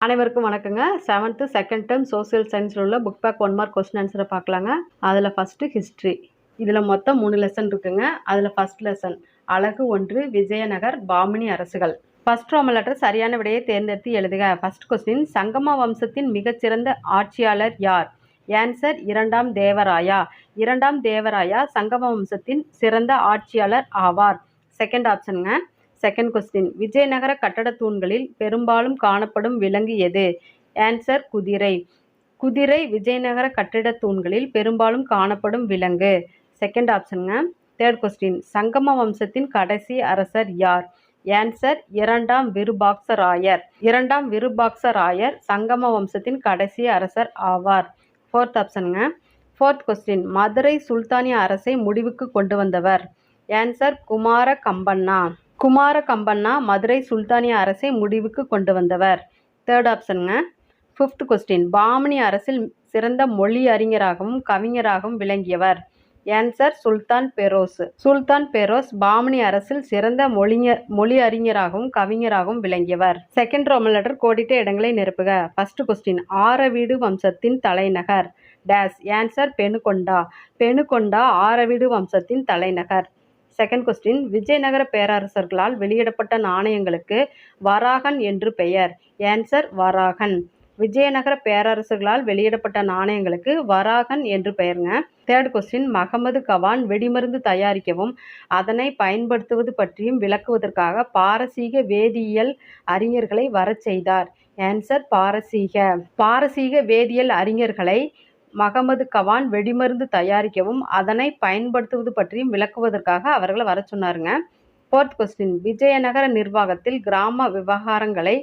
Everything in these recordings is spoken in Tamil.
அனைவருக்கும் வணக்கங்க. 7th செகண்ட் டேர்ம் சோசியல் சயின்ஸில் உள்ள புக் பேக் 1 மார்க் கொஸ்டின் ஆன்சரை பார்க்கலாங்க. அதில் ஃபஸ்ட்டு ஹிஸ்ட்ரி. இதில் மொத்தம் 3 லெசன் இருக்குங்க. அதில் ஃபஸ்ட் லெசன் அழகு 1 விஜயநகர் பாமினி அரசுகள். ஃபர்ஸ்ட் ரோமன் லெட்டர் சரியான விடையை தேர்ந்தெடுத்து எழுதுக. ஃபர்ஸ்ட் கொஸ்டின் சங்கம வம்சத்தின் மிகச்சிறந்த ஆட்சியாளர் யார்? ஆன்சர் இரண்டாம் தேவராயா. இரண்டாம் தேவராயா சங்கம வம்சத்தின் சிறந்த ஆட்சியாளர் ஆவார். செகண்ட் ஆப்ஷனுங்க. செகண்ட் கொஸ்டின் விஜயநகர கட்டட தூண்களில் பெரும்பாலும் காணப்படும் விலங்கு எது? ஆன்சர் குதிரை. குதிரை விஜயநகர கட்டிட தூண்களில் பெரும்பாலும் காணப்படும் விலங்கு. செகண்ட் ஆப்ஷனுங்க. தேர்ட் கொஸ்டின் சங்கம வம்சத்தின் கடைசி அரசர் யார்? ஆன்சர் இரண்டாம் விருபாக்சராயர். இரண்டாம் விருபாக்சராயர் சங்கம வம்சத்தின் கடைசி அரசர் ஆவார். ஃபோர்த் ஆப்ஷனுங்க. ஃபோர்த் கொஸ்டின் மதுரை சுல்தானிய அரசை முடிவுக்கு கொண்டு வந்தவர்? ஆன்சர் குமார கம்பண்ணா. குமார கம்பண்ணா மதுரை சுல்தானிய அரசை முடிவுக்கு கொண்டு வந்தவர். தேர்ட் ஆப்ஷனுங்க. ஃபிஃப்த் கொஸ்டின் பாமினி அரசில் சிறந்த மொழி அறிஞராகவும் கவிஞராகவும் விளங்கியவர்? ஆன்சர் சுல்தான் பெரோஸ். சுல்தான் பெரோஸ் பாமினி அரசில் சிறந்த மொழி அறிஞராகவும் கவிஞராகவும் விளங்கியவர். செகண்ட் ரோமன் லெட்டர் கோடிட்ட இடங்களை நிரப்புக. ஃபர்ஸ்ட் கொஸ்டின் ஆரவீடு வம்சத்தின் தலைநகர் டேஸ். ஆன்சர் பெனுகொண்டா. பெனுகொண்டா ஆரவீடு வம்சத்தின் தலைநகர். செகண்ட் கொஸ்டின் விஜயநகர பேரரசர்களால் வெளியிடப்பட்ட நாணயங்களுக்கு வராகன் என்று பெயர்? ஆன்சர் வராகன். விஜயநகர பேரரசர்களால் வெளியிடப்பட்ட நாணயங்களுக்கு வராகன் என்று பெயருங்க. தேர்ட் கொஸ்டின் மகமது கவான் வெடிமருந்து தயாரிக்கவும் அதனை பயன்படுத்துவது பற்றியும் விளக்குவதற்காக பாரசீக வேதியியல் அறிஞர்களை வரச் செய்தார்? ஆன்சர் பாரசீக வேதியியல் அறிஞர்களை மகமது கவான் வெடிமருந்து தயாரிக்கவும் அதனை பயன்படுத்துவது பற்றியும் விளக்குவதற்காக அவர்களை வர சொன்னாருங்க. ஃபோர்த் கொஸ்டின் விஜயநகர நிர்வாகத்தில் கிராம விவகாரங்களை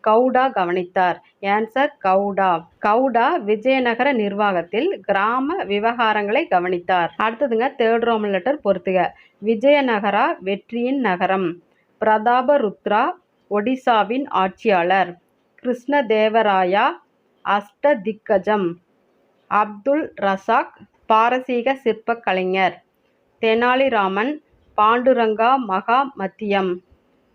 கவுடா கவனித்தார்? ஆன்சர் கவுடா. கவுடா விஜயநகர நிர்வாகத்தில் கிராம விவகாரங்களை கவனித்தார். அடுத்ததுங்க தேர்ட் ரோமன் லெட்டர் பொறுத்துக. விஜயநகரா வெற்றியின் நகரம். பிரதாபருத்ரா ஒடிசாவின் ஆட்சியாளர். கிருஷ்ணதேவராயா அஷ்டதிக்கஜம். அப்துல் ரசாக் பாரசீக சிற்ப கலைஞர். தெனாலிராமன் பாண்டுரங்கா மகாமத்தியம்.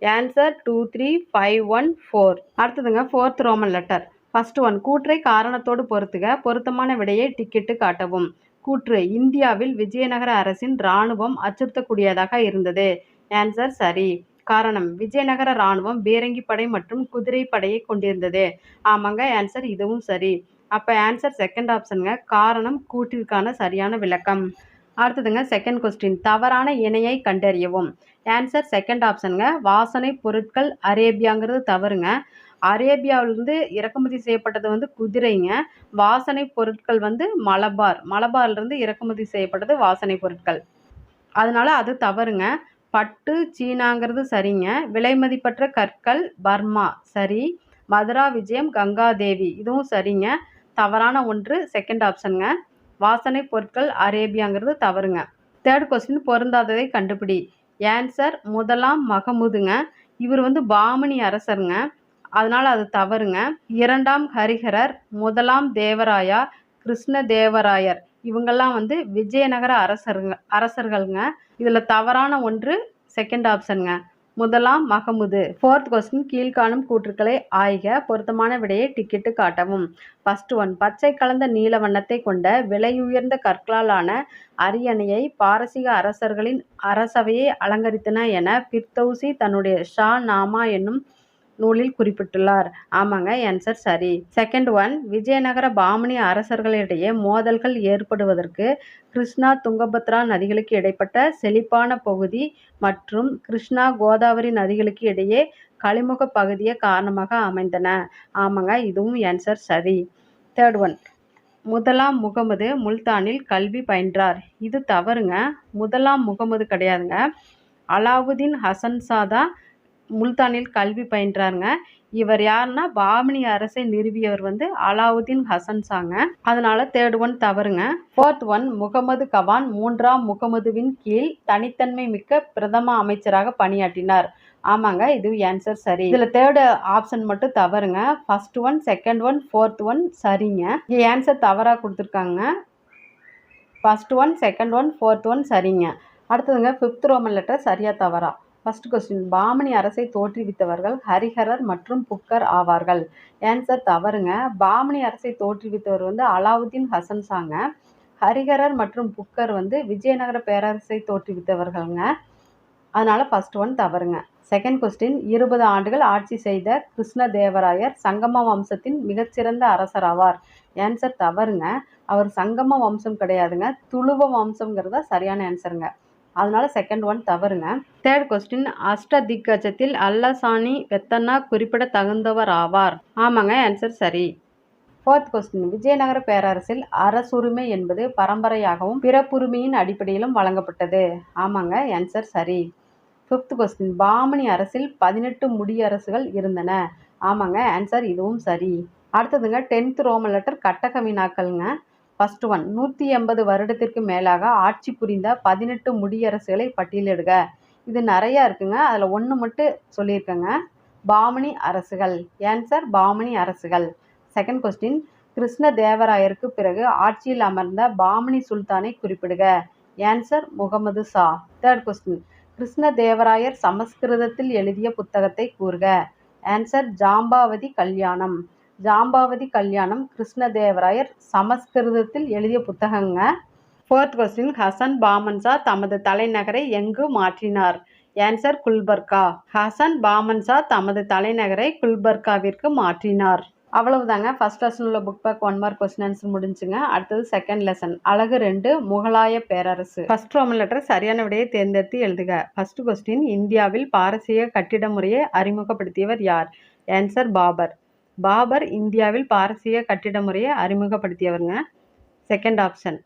ஆன்சர் 2, 3, 5, 1, 4. அடுத்ததுங்க fourth roman letter. First one கூற்றை காரணத்தோடு பொறுத்துக. பொருத்தமான விடையை டிக்கிட்டு காட்டவும். கூற்று இந்தியாவில் விஜயநகர அரசின் இராணுவம் அச்சுறுத்தக்கூடியதாக இருந்தது. ஆன்சர் சரி. காரணம் விஜயநகர இராணுவம் பீரங்கி படை மற்றும் குதிரை படையை கொண்டிருந்தது. ஆமாங்க, ஆன்சர் இதுவும் சரி. அப்போ ஆன்சர் செகண்ட் ஆப்ஷனுங்க. காரணம் கூற்றிற்கான சரியான விளக்கம். அடுத்ததுங்க செகண்ட் கொஸ்டின் தவறான இணையை கண்டறியவும். ஆன்சர் செகண்ட் ஆப்ஷனுங்க. வாசனை பொருட்கள் அரேபியாங்கிறது தவறுங்க. அரேபியாவிலிருந்து இறக்குமதி செய்யப்பட்டது குதிரைங்க. வாசனை பொருட்கள் மலபார்லேருந்து இறக்குமதி செய்யப்பட்டது வாசனை பொருட்கள். அதனால அது தவறுங்க. பட்டு சீனாங்கிறது சரிங்க. விலை மதிப்பற்ற கற்கள் பர்மா சரி. மதுரா விஜயம் கங்காதேவி இதுவும் சரிங்க. தவறான ஒன்று செகண்ட் ஆப்ஷனுங்க. வாசனை பொருட்கள் அரேபியாங்கிறது தவறுங்க. தேர்ட் கொஸ்டின் பொருந்தாததை கண்டுபிடி. ஆன்சர் முதலாம் மகமுதுங்க. இவர் பாமினி அரசருங்க. அதனால அது தவறுங்க. இரண்டாம் ஹரிஹரர், முதலாம் தேவராயா, கிருஷ்ணதேவராயர் இவங்கெல்லாம் விஜயநகர அரசர்களுங்க. இதில் தவறான ஒன்று செகண்ட் ஆப்ஷனுங்க. முதலாம் மகமுது. ஃபோர்த் கொஸ்டின் கீழ்காணும் கூற்றுக்களை ஆய்க. பொருத்தமான விடையை டிக்கிட்டு காட்டவும். ஃபர்ஸ்ட் ஒன் பச்சை கலந்த நீல வண்ணத்தை கொண்ட விலையுயர்ந்த கற்களாலான அரியணையை பாரசீக அரசர்களின் அரசவையை அலங்கரித்தன என பிர்தௌசி தன்னுடைய ஷா நாமா என்னும் நூலில் குறிப்பிட்டுள்ளார். ஆமாங்க, ஆன்சர் சரி. செகண்ட் ஒன் விஜயநகர பாமினி அரசர்களிடையே மோதல்கள் ஏற்படுவதற்கு கிருஷ்ணா துங்கபத்ரா நதிகளுக்கு இடைப்பட்ட செழிப்பான பகுதி மற்றும் கிருஷ்ணா கோதாவரி நதிகளுக்கு இடையே கழிமுக பகுதியே காரணமாக அமைந்தன. ஆமாங்க, இதுவும் ஆன்சர் சரி. தேர்ட் ஒன் முதலாம் முகமது முல்தானில் கல்வி பயின்றார். இது தவறுங்க. முதலாம் முகமது கிடையாதுங்க. அலாவுதீன் ஹசன்ஷா தான் முல்தானில் கல்வி பயின்றாருங்க. இவர் யாருன்னா பாமினி அரசை நிறுவியவர் அலாவுதீன் ஹசன்ஷாங்க. அதனால தேர்ட் ஒன் தவறுங்க. ஃபோர்த் ஒன் முகமது கவான் மூன்றாம் முகமதுவின் கீழ் தனித்தன்மை மிக்க பிரதம அமைச்சராக பணியாற்றினார். ஆமாங்க, இது ஆன்சர் சரி. இதில் தேர்ட் ஆப்ஷன் மட்டும் தவறுங்க. First one second one fourth one சரிங்க. இங்கே ஆன்சர் தவறாக கொடுத்துருக்காங்க. First one second one fourth one சரிங்க. அடுத்ததுங்க ஃபிஃப்த் ரோமன் லெட்டர் சரியா தவறா. ஃபர்ஸ்ட் கொஸ்டின் பாமணி அரசை தோற்றுவித்தவர்கள் ஹரிஹரர் மற்றும் புக்கர் ஆவார்கள். ஆன்சர் தவறுங்க. பாமணி அரசை தோற்றுவித்தவர் வந்து அலாவுதீன் ஹசன் ஷாங்க. ஹரிஹரர் மற்றும் புக்கர் வந்து விஜயநகர பேரரசை தோற்றுவித்தவர்கள்ங்க. அதனால ஃபர்ஸ்ட் ஒன் தவறுங்க. செகண்ட் கொஸ்டின் 20 ஆண்டுகள் ஆட்சி செய்த கிருஷ்ணதேவராயர் சங்கம வம்சத்தின் மிகச்சிறந்த அரசர் ஆவார். ஆன்சர் தவறுங்க. அவர் சங்கம வம்சம் கிடையாதுங்க, துளுவ வம்சம்ங்கிறதா சரியான ஆன்சருங்க. அதனால second one தவறுங்க. Third question அஷ்டதிக்கஜத்தில் அல்லசானி Peddana குறிப்பிட தகுந்தவர் ஆவார். ஆமாங்க, ஆன்சர் சரி. ஃபோர்த் கொஸ்டின் விஜயநகர பேரரசில் அரசுரிமை என்பது பரம்பரையாகவும் பிறப்புரிமையின் அடிப்படையிலும் வழங்கப்பட்டது. ஆமாங்க, ஆன்சர் சரி. ஃபிஃப்த் கொஸ்டின் பாமணி அரசில் 18 முடியரசுகள் இருந்தன. ஆமாங்க, ஆன்சர் இதுவும் சரி. அடுத்ததுங்க 10th ரோமன் லெட்டர் கட்டக வினாக்கள்ங்க. ஃபர்ஸ்ட் ஒன் 180 வருடத்திற்கு மேலாக ஆட்சி புரிந்த 18 முடியரசுகளை பட்டியலிடுக. இது நிறையா இருக்குங்க, அதில் ஒன்று மட்டும் சொல்லியிருக்கேங்க, பாமணி அரசுகள். ஆன்சர் பாமணி அரசுகள். செகண்ட் கொஸ்டின் கிருஷ்ணதேவராயருக்கு பிறகு ஆட்சியில் அமர்ந்த பாமணி சுல்தானை குறிப்பிடுக. Answer Muhammad Shah. Third question Krishnadevaraya சமஸ்கிருதத்தில் எழுதிய புத்தகத்தை கூறுக. ஆன்சர் ஜாம்பாவதி கல்யாணம். ஜாம்பாவதி கல்யாணம் கிருஷ்ணதேவராயர் சமஸ்கிருதத்தில் எழுதிய புத்தகங்க. ஃபோர்த் கொஸ்டின் ஹசன் பாமன் ஷா தமது தலைநகரை எங்கு மாற்றினார். ஆன்சர் குல்பர்கா. ஹசன் பாமன் ஷா தமது தலைநகரை குல்பர்காவிற்கு மாற்றினார். அவ்வளவுதாங்க. ஃபர்ஸ்ட் லெசன் உள்ள book back 1 mark question answer முடிஞ்சுங்க. அடுத்தது செகண்ட் லெசன் அழகு 2 முகலாய பேரரசு. ஃபர்ஸ்ட் ரோமன் லெட்டர் சரியான விடையை தேர்ந்தெடுத்து எழுதுக. ஃபர்ஸ்ட் கொஸ்டின் இந்தியாவில் பாரசீக கட்டிட முறையை அறிமுகப்படுத்தியவர் யார். ஆன்சர் பாபர். பாபர் இந்தியாவில் பாரசீக கட்டிட முறையை அறிமுகப்படுத்தியவருங்க. Second option.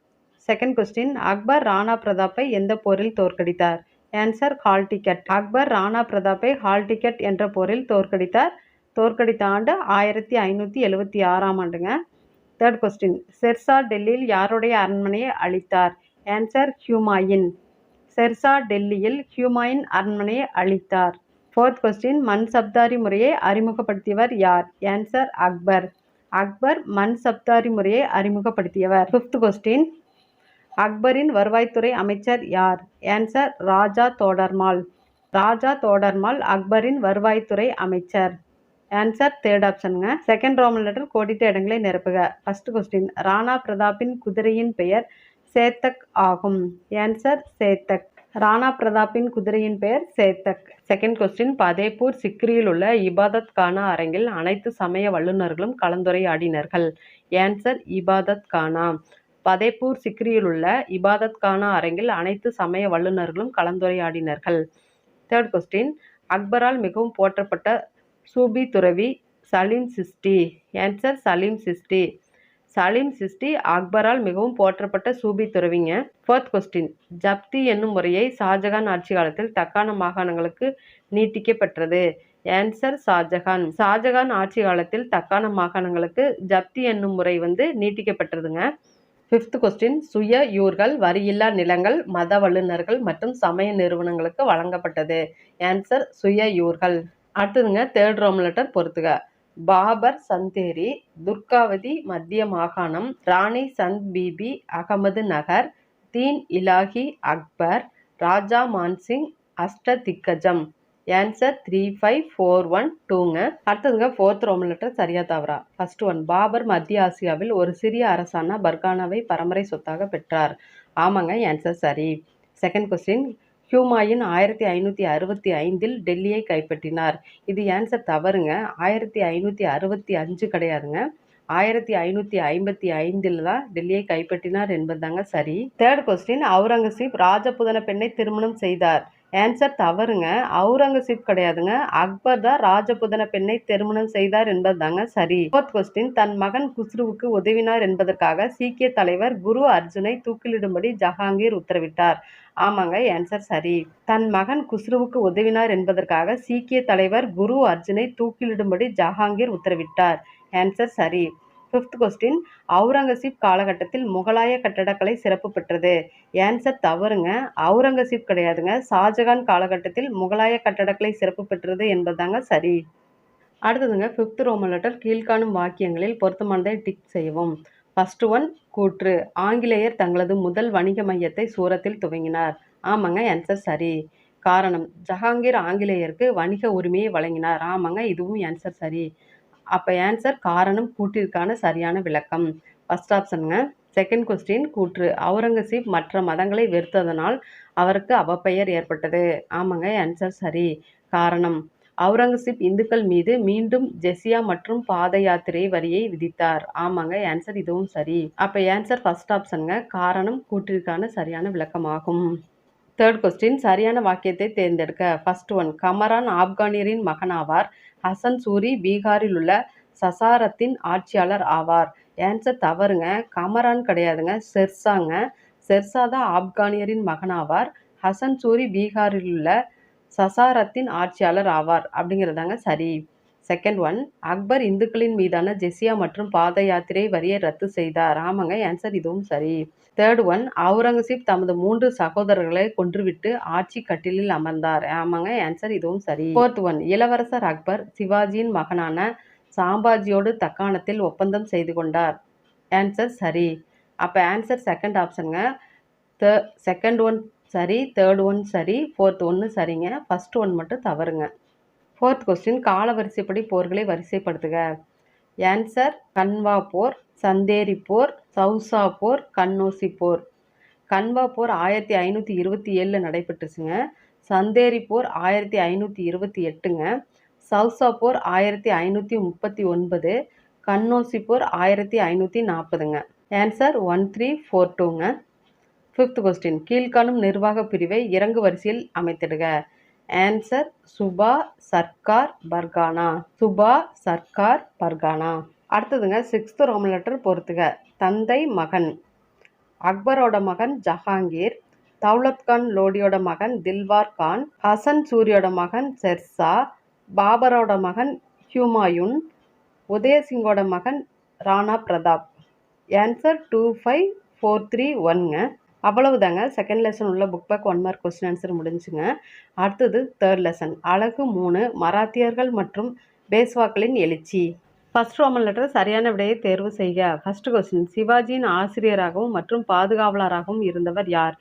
Second question Akbar Rana பிரதாப்பை எந்த போரில் தோற்கடித்தார். ஆன்சர் ஹால்டிகட். அக்பர் ராணா பிரதாப்பை ஹால்டிகட் என்ற போரில் தோற்கடித்தார். தோற்கடித்த ஆண்டு 1576ஆம் ஆண்டுங்க. தேர்ட் கொஸ்டின் ஷெர்ஷா டெல்லியில் யாருடைய அரண்மனையை அழித்தார். ஆன்சர் ஹுமாயூன். ஷெர்ஷா டெல்லியில் ஹுமாயூன் அரண்மனையை அழித்தார். ஃபோர்த் கொஸ்டின் மன்சப்தாரி முறையை அறிமுகப்படுத்தியவர் யார். ஆன்சர் அக்பர். அக்பர் மன்சப்தாரி முறையை அறிமுகப்படுத்தியவர். ஃபிஃப்த் கொஸ்டின் அக்பரின் வருவாய்த்துறை அமைச்சர் யார். ஆன்சர் ராஜா தோடர்மால். ராஜா தோடர்மால் அக்பரின் வருவாய்த்துறை அமைச்சர். ஆன்சர் தேர்ட் ஆப்ஷனுங்க. செகண்ட் ரோமன் லெட்டர் கோடிட்ட இடங்களை நிரப்புக. ஃபர்ஸ்ட் கொஸ்டின் ராணா பிரதாப்பின் குதிரையின் பெயர் சேத்தக் ஆகும். ஆன்சர் சேத்தக். ராணா பிரதாப்பின் குதிரையின் பெயர் சேத்தக். செகண்ட் கொஸ்டின் பதேப்பூர் சிக்ரியில் உள்ள இபாதத் கானா அரங்கில் அனைத்து சமய வல்லுநர்களும் கலந்துரையாடினார்கள். ஆன்சர் இபாதத் கானா. பதேப்பூர் சிக்ரியில் உள்ள இபாதத் கானா அரங்கில் அனைத்து சமய வல்லுநர்களும் கலந்துரையாடினார்கள். தேர்ட் கொஸ்டின் அக்பரால் மிகவும் போற்றப்பட்ட சூபி துறவி சலீம் சிஸ்டி. ஆன்சர் சலீம் சிஸ்டி. சலீம் சிஸ்டி அக்பரால் மிகவும் போற்றப்பட்ட சூபி துறவிங்க. ஃபோர்த் கொஸ்டின் ஜப்தி என்னும் முறையை ஷாஜகான் ஆட்சி காலத்தில் தக்கான மாகாணங்களுக்கு நீட்டிக்கப்பெற்றது. ஆன்சர் ஷாஜகான். ஷாஜகான் ஆட்சி காலத்தில் தக்கான மாகாணங்களுக்கு ஜப்தி என்னும் முறை வந்து நீட்டிக்கப்பட்டதுங்க. ஃபிஃப்த் கொஸ்டின் சுய யூர்கள் வரியில்லா நிலங்கள் மத வல்லுநர்கள் மற்றும் சமய நிறுவனங்களுக்கு வழங்கப்பட்டது. ஆன்சர் சுய யூர்கள். அடுத்ததுங்க தேர்ட் ரோமன் லெட்டர் பொறுத்துக. பாபர் சந்தேரி, துர்காவதி மத்திய மாகாணம், ராணி சந்த் பிபி அகமது நகர், தீன் இலாஹி அக்பர், ராஜா மான்சிங் அஷ்டதிக்கஜம். ஆன்சர் 35412ங்க. அடுத்ததுங்க ஃபோர்த் ரோமன் லெட்டர் சரியா தவறா. ஃபர்ஸ்ட் ஒன் பாபர் மத்திய ஆசியாவில் ஒரு சிறிய அரசான பர்கானாவை பரம்பரை சொத்தாக பெற்றார். ஆமாங்க, ஆன்சர் சரி. செகண்ட் கொஸ்டின் ஹுமாயூன் 1565 டெல்லியை கைப்பற்றினார். இது ஆன்சர் தவறுங்க. 1565 கிடையாதுங்க, 1555 தான் டெல்லியை கைப்பற்றினார் என்பதுதாங்க சரி. தேர்ட் கொஸ்டின் அவுரங்கசீப் ராஜபுதன பெண்ணை திருமணம் செய்தார். ஆன்சர் தவறுங்க. அவுரங்கசீப் கிடையாதுங்க, அக்பர் தான் ராஜபுதன பெண்ணை திருமணம் செய்தார் என்பது தாங்க சரி. ஃபோர்த் கொஸ்டின் தன் மகன் குஸ்ருவுக்கு உதவினார் என்பதற்காக சீக்கிய தலைவர் குரு அர்ஜுனை தூக்கிலிடும்படி ஜஹாங்கீர் உத்தரவிட்டார். ஆமாங்க, ஆன்சர் சரி. தன் மகன் குஸ்ருவுக்கு உதவினார் என்பதற்காக சீக்கிய தலைவர் குரு அர்ஜுனை தூக்கிலிடும்படி ஜஹாங்கீர் உத்தரவிட்டார். ஆன்சர் சரி. ஃபிஃப்த் கொஸ்டின் அவுரங்கசீப் காலகட்டத்தில் முகலாய கட்டடக்கலை சிறப்பு பெற்றது. ஆன்சர் தவறுங்க. அவுரங்கசீப் கிடையாதுங்க, ஷாஜகான் காலகட்டத்தில் முகலாய கட்டடக்கலை சிறப்பு பெற்றது என்பதுதாங்க சரி. அடுத்ததுங்க ஃபிஃப்த் ரோமன் லெட்டர் கீழ்காணும் வாக்கியங்களில் பொருத்தமானதை டிக் செய்யவும். ஃபர்ஸ்ட் ஒன் கூற்று ஆங்கிலேயர் தங்களது முதல் வணிக மையத்தை சூரத்தில் துவங்கினார். ஆமாங்க, ஆன்சர் சரி. காரணம், ஜஹாங்கீர் ஆங்கிலேயருக்கு வணிக உரிமையை வழங்கினார். ஆமாங்க, இதுவும் ஆன்சர் சரி. அப்போ ஆன்சர் காரணம் கூற்றிற்கான சரியான விளக்கம். ஃபர்ஸ்ட் ஆப்ஷனுங்க. செகண்ட் கொஸ்டின் கூற்று, அவுரங்கசீப் மற்ற மதங்களை வெறுத்ததனால் அவருக்கு அவப்பெயர் ஏற்பட்டது. ஆமாங்க, ஆன்சர் சரி. காரணம், அவுரங்கசீப் இந்துக்கள் மீது மீண்டும் ஜெசியா மற்றும் பாத யாத்திரை வரியை விதித்தார். ஆமாங்க, ஆன்சர் இதுவும் சரி. அப்போ ஆன்சர் ஃபர்ஸ்ட் ஆப்ஷனுங்க, காரணம் கூற்றிற்கான சரியான விளக்கமாகும். தேர்ட் கொஸ்டின், சரியான வாக்கியத்தை தேர்ந்தெடுக்க. ஃபர்ஸ்ட் ஒன், கமரான் ஆப்கானியரின் மகனாவார். ஹசன் சூரி பீகாரில் உள்ள சசாரத்தின் ஆட்சியாளர் ஆவார். ஆன்சர் தவறுங்க, கமரான் கிடையாதுங்க, ஷெர்ஷாங்க. ஷெர்ஷா தான் ஆப்கானியரின் மகனாவார். ஹசன் சூரி பீகாரில் உள்ள சசாரத்தின் ஆட்சியாளர் ஆவார் அப்படிங்கிறதாங்க சரி. செகண்ட் ஒன், அக்பர் இந்துக்களின் மீதான ஜெசியா மற்றும் பாத யாத்திரை வரியை ரத்து செய்தார். ஆமாங்க, ஆன்சர் இதுவும் சரி. தேர்ட் ஒன், அவுரங்கசீப் தமது 3 சகோதரர்களை கொன்றுவிட்டு ஆட்சி கட்டிலில் அமர்ந்தார். ஆமாங்க, ஆன்சர் இதுவும் சரி. ஃபோர்த் ஒன், இளவரசர் அக்பர் சிவாஜியின் மகனான சாம்பாஜியோடு தக்காணத்தில் ஒப்பந்தம் செய்து கொண்டார். ஆன்சர் சரி. அப்போ ஆன்சர் செகண்ட் ஆப்ஷனுங்க. செகண்ட் ஒன் சரி, தேர்ட் ஒன் சரி, ஃபோர்த் ஒன்று சரிங்க, ஃபர்ஸ்ட் ஒன் மட்டும் தவறுங்க. ஃபோர்த் கொஸ்டின், கால வரிசைப்படி போர்களை வரிசைப்படுத்துக. ஆன்சர் கன்வா போர், சந்தேரி போர், சவுசா போர், கன்னோசி போர். கன்வா போர் 1527 நடைபெற்றுச்சுங்க. சந்தேரி போர் 1528ங்க. சவுசா போர் 1539. கன்னோசி போர் 1540ங்க. ஆன்சர் 1342ங்க. ஃபிஃப்த் கொஸ்டின், கீழ்காணும் நிர்வாக பிரிவை இறங்கு வரிசையில் அமைத்திடுக. ஆன்சர் சுபா, சர்க்கார், பர்கானா. சுபா, சர்க்கார், பர்கானா. அடுத்ததுங்க சிக்ஸ்த் ரோமன் லெட்டர் பொறுத்துக. தந்தை மகன், அக்பரோட மகன் ஜஹாங்கீர், தௌலத்கான் லோடியோட மகன் தில்வார் கான், ஹசன் சூரியோட மகன் ஷெர்ஷா, பாபரோட மகன் ஹுமாயூன், உதயசிங்கோட மகன் ராணா பிரதாப். ஆன்சர் 25431ங்க. அவ்வளவுதாங்க. செகண்ட் லெசன் உள்ள book back 1 mark question answer முடிஞ்சுங்க. அடுத்தது தேர்ட் லெசன், அலகு 3, மராத்தியர்கள் மற்றும் பேஷ்வாக்களின் எழுச்சி. ஃபர்ஸ்ட் ரோமன் லெட்டர் சரியான விடையை தேர்வு செய்க. ஃபர்ஸ்ட் கொஸ்டின், சிவாஜியின் ஆசிரியராகவும் மற்றும் பாதுகாவலராகவும் இருந்தவர் யார்?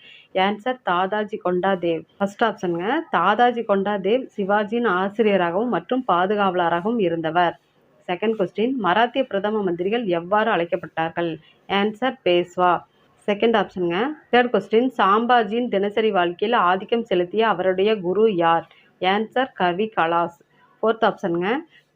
ஆன்சர் தாதாஜி கொண்டா தேவ். ஃபர்ஸ்ட் ஆப்ஷனுங்க, தாதாஜி கொண்டா தேவ் சிவாஜியின் ஆசிரியராகவும் மற்றும் பாதுகாவலராகவும் இருந்தவர். செகண்ட் கொஸ்டின், மராத்திய பிரதம மந்திரிகள் எவ்வாறு அழைக்கப்பட்டார்கள்? ஆன்சர் பேஷ்வா. செகண்ட் ஆப்ஷனுங்க. தேர்ட் கொஸ்டின், சாம்பாஜியின் தினசரி வாழ்க்கையில் ஆதிக்கம் செலுத்திய அவருடைய குரு யார்? ஆன்சர் கவி கலாஸ். ஃபோர்த் ஆப்ஷனுங்க.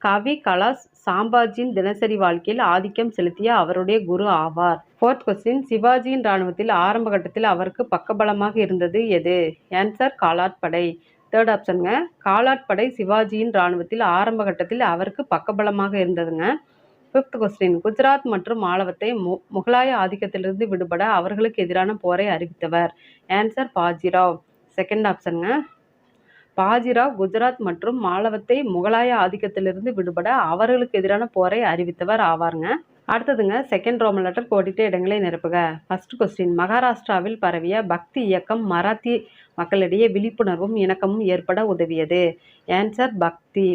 கவி கலாஸ் சாம்பாஜியின் தினசரி வாழ்க்கையில் ஆதிக்கம் செலுத்திய அவருடைய குரு ஆவார். ஃபோர்த் கொஸ்டின், சிவாஜியின் இராணுவத்தில் ஆரம்ப கட்டத்தில் அவருக்கு பக்கபலமாக இருந்தது எது? ஆன்சர் காலாட் படை. தேர்ட் ஆப்ஷனுங்க. காலாட் படை சிவாஜியின் இராணுவத்தில் ஆரம்ப கட்டத்தில் அவருக்கு பக்கபலமாக இருந்ததுங்க. ஃபிஃப்த் கொஸ்டின், குஜராத் மற்றும் மாலவத்தை முகலாய ஆதிக்கத்திலிருந்து விடுபட அவர்களுக்கு எதிரான போரை அறிவித்தவர். ஆன்சர் பாஜிராவ். செகண்ட் ஆப்ஷனுங்க. பாஜிராவ் குஜராத் மற்றும் மாலவத்தை முகலாய ஆதிக்கத்திலிருந்து விடுபட அவர்களுக்கு எதிரான போரை அறிவித்தவர் ஆவாருங்க. அடுத்ததுங்க செகண்ட் ரோமன் லெட்டர் கோடிட்ட இடங்களை நிரப்புக. ஃபர்ஸ்ட் கொஸ்டின், மகாராஷ்டிராவில் பரவிய பக்தி இயக்கம் மராத்திய மக்களிடையே விழிப்புணர்வும் இணக்கமும் ஏற்பட உதவியது. ஆன்சர் பக்தி.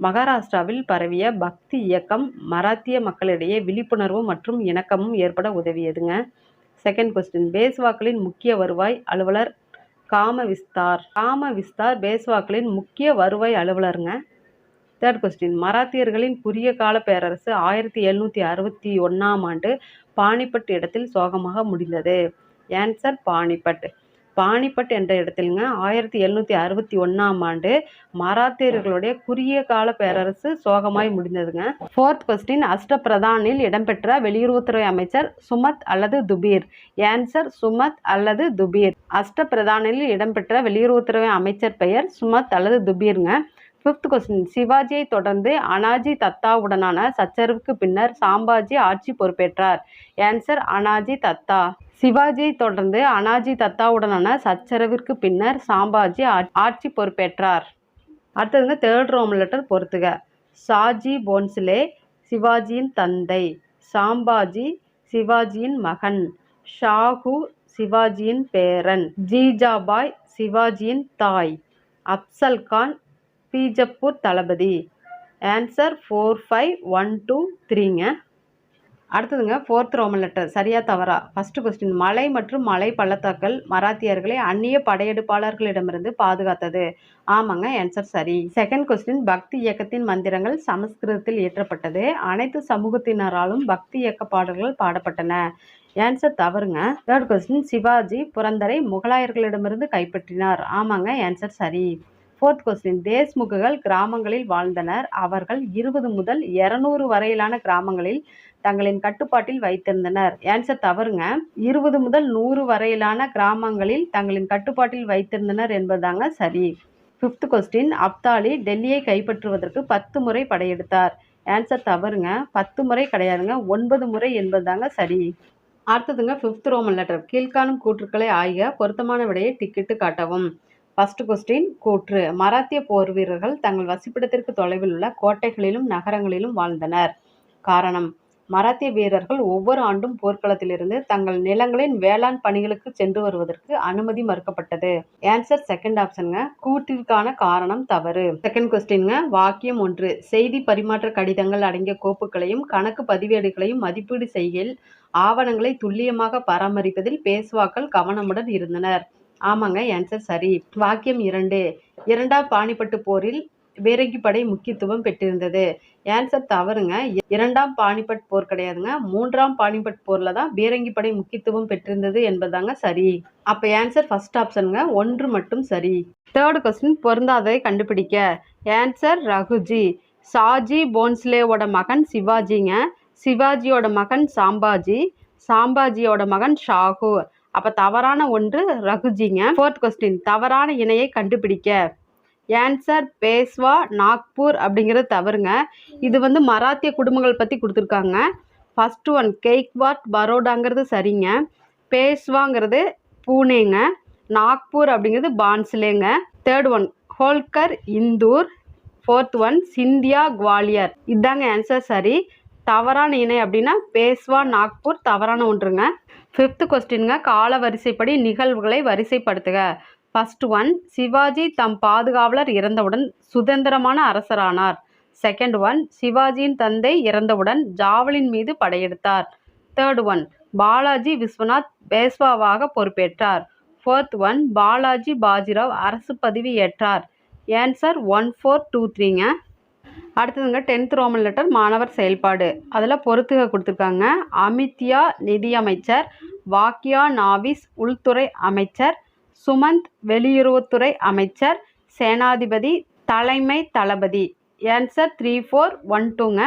மகாராஷ்டிராவில் பரவிய பக்தி இயக்கம் மராத்திய மக்களிடையே விழிப்புணர்வு மற்றும் இணக்கமும் ஏற்பட உதவியதுங்க. செகண்ட் கொஸ்டின், பேஷ்வாக்களின் முக்கிய வருவாய் அலுவலர் காம விஸ்தார். காம விஸ்தார் பேஷ்வாக்களின் முக்கிய வருவாய் அலுவலருங்க. தேர்ட் கொஸ்டின், மராத்தியர்களின் குறுகிய கால பேரரசு 1761ஆம் ஆண்டு பானிபட் இடத்தில் சோகமாக முடிந்தது. ஆன்சர் பானிபட். பானிபட் என்ற இடத்தில்ங்க 1761ஆம் ஆண்டு மராத்தியர்களுடைய குறுகிய கால பேரரசு சோகமாய் முடிந்ததுங்க. ஃபோர்த் கொஸ்டின், அஷ்டபிரதானில் இடம்பெற்ற வெளியுறவுத்துறை அமைச்சர் சுமத் அல்லது துபீர். ஆன்சர் சுமத் அல்லது துபீர். அஷ்டபிரதானில் இடம்பெற்ற வெளியுறவுத்துறை அமைச்சர் பெயர் சுமத் அல்லது துபீருங்க. ஃபிஃப்த் கொஸ்டின், சிவாஜியை தொடர்ந்து அனாஜி தத்தாவுடனான சச்சரவுக்கு பின்னர் சாம்பாஜி ஆட்சி பொறுப்பேற்றார். ஆன்சர் அனாஜி தத்தா. சிவாஜியை தொடர்ந்து அனாஜி தத்தாவுடனான சச்சரவிற்கு பின்னர் சாம்பாஜி ஆட்சி பொறுப்பேற்றார். அடுத்ததுங்க தேர்ட் ரோமன் லெட்டர் பொறுத்துக. ஷாஜி போன்ஸ்லே சிவாஜியின் தந்தை, சாம்பாஜி சிவாஜியின் மகன், ஷாஹு சிவாஜியின் பேரன், ஜீஜாபாய் சிவாஜியின் தாய், அப்சல்கான் பீஜப்பூர் தளபதி. ஆன்சர் 45123ங்க. அடுத்ததுங்க ஃபோர்த் ரோமன் லெட்டர் சரியா தவறா? ஃபர்ஸ்ட் கொஸ்டின் மலை மற்றும் மலை பள்ளத்தாக்கள் மராத்தியர்களை அந்நிய படையெடுப்பாளர்களிடமிருந்து பாதுகாத்தது. ஆமாங்க, ஆன்சர் சரி. செகண்ட் கொஸ்டின் பக்தி இயக்கத்தின் மந்திரங்கள் சமஸ்கிருதத்தில் இயற்றப்பட்டது. அனைத்து சமூகத்தினராலும் பக்தி இயக்க பாடல்கள் பாடப்பட்டன. ஆன்சர் தவறுங்க. தேர்ட் கொஸ்டின் சிவாஜி புரந்தரை முகலாயர்களிடமிருந்து கைப்பற்றினார். ஆமாங்க, ஆன்சர் சரி. ஃபோர்த் கொஸ்டின் தேஷ்முக்குகள் கிராமங்களில் வாழ்ந்தனர். அவர்கள் 20 முதல் 200 வரையிலான கிராமங்களில் தங்களின் கட்டுப்பாட்டில் வைத்திருந்தனர். ஆன்சர் தவறுங்க. 20 முதல் 100 வரையிலான கிராமங்களில் தங்களின் கட்டுப்பாட்டில் வைத்திருந்தனர் என்பதாங்க சரி. ஃபிஃப்த் கொஸ்டின் அப்தாலி டெல்லியை கைப்பற்றுவதற்கு 10 முறை படையெடுத்தார். ஆன்சர் தவறுங்க. 10 முறை கிடையாதுங்க, 9 முறை என்பதாங்க சரி. அடுத்ததுங்க ஃபிஃப்த் ரோமன் லெட்டர் கீழ்காணும் கூற்றுக்களை ஆய்க, பொருத்தமான விடையை டிக்கிட்டு காட்டவும். ஃபர்ஸ்ட் கொஸ்டின் கூற்று மராத்திய போர் வீரர்கள் தங்கள் வசிப்பிடத்திற்கு தொலைவில் உள்ள கோட்டைகளிலும் நகரங்களிலும் வாழ்ந்தனர். காரணம் மராத்திய வீரர்கள் ஒவ்வொரு ஆண்டும் போர்க்களத்திலிருந்து தங்கள் நிலங்களின் வேளாண் பணிகளுக்கு சென்று வருவதற்கு அனுமதி மறுக்கப்பட்டது. Answer second ஆப்ஷனுங்க. கூற்றிற்கான காரணம் தவறு. செகண்ட் கொஸ்டின்ங்க வாக்கியம் 1 செய்தி பரிமாற்ற கடிதங்கள் அடங்கிய கோப்புகளையும் கணக்கு பதிவேடுகளையும் மதிப்பீடு செய்கையில் ஆவணங்களை துல்லியமாக பராமரிப்பதில் பேஷ்வாக்கள் கவனமுடன் இருந்தனர். ஆமாங்க, ஆன்சர் சரி. வாக்கியம் 2 இரண்டாம் பானிபட்டு போரில் பீரங்கி படை முக்கியத்துவம் பெற்றிருந்தது. ஆன்சர் தவறுங்க. இரண்டாம் பானிபட் போர் கிடையாதுங்க, 3ஆம் பானிபட் போர்ல தான் பீரங்கி படை முக்கியத்துவம் பெற்றிருந்தது என்பதாங்க சரி. அப்ப ஆன்சர் ஃபர்ஸ்ட் ஆப்ஷனுங்க, 1 மட்டும் சரி. தேர்ட் கொஸ்டின் பொருந்தாததை கண்டுபிடிக்க. ஆன்சர் ரகுஜி. ஷாஜி போன்ஸ்லேவோட மகன் சிவாஜிங்க. சிவாஜியோட மகன் சாம்பாஜி. சாம்பாஜியோட மகன் ஷாகு. அப்ப தவறான ஒன்று ரகுஜிங்க. ஃபோர்த் கொஸ்டின் தவறான இணையை கண்டுபிடிக்க. ஆன்சர் பேஷ்வா நாக்பூர் அப்படிங்கிறது தவறுங்க. இது மராத்திய குடும்பங்கள் பற்றி கொடுத்துருக்காங்க. ஃபர்ஸ்ட் ஒன் கெய்க்வாட் பரோடாங்கிறது சரிங்க. பேஷ்வாங்கிறது பூனேங்க. நாக்பூர் அப்படிங்கிறது பான்ஸ்லேங்க. Third one Holkar Indore. Fourth one Scindia Gwalior. இதாங்க ஆன்சர் சரி. தவறான இணை அப்படின்னா பேஷ்வா நாக்பூர் தவறான ஒன்றுங்க. ஃபிஃப்த் கொஸ்டின்ங்க கால வரிசைப்படி நிகழ்வுகளை வரிசைப்படுத்துக. ஃபர்ஸ்ட் ஒன் சிவாஜி தம் பாதுகாவலர் இறந்தவுடன் சுதந்திரமான அரசரானார். செகண்ட் ஒன் சிவாஜியின் தந்தை இறந்தவுடன் ஜாவலின் மீது படையெடுத்தார். தேர்ட் ஒன் பாலாஜி விஸ்வநாத் பேஷ்வாவாக பொறுப்பேற்றார். ஃபோர்த் ஒன் பாலாஜி பாஜிராவ் அரசு பதவி ஏற்றார். ஆன்சர் 1, 4, 2, 3ங்க. அடுத்ததுங்க 10th ரோமன் லெட்டர் மாணவர் செயல்பாடு. அதில் பொறுத்துக கொடுத்துருக்காங்க. அமித்யா நிதியமைச்சர், வாக்கியா நாவிஸ் உள்துறை அமைச்சர், சுமந்த் வெளியுறவுத்துறை அமைச்சர், சேனாதிபதி தலைமை தளபதி. ஆன்சர் 3, 4, 1, 2ங்க.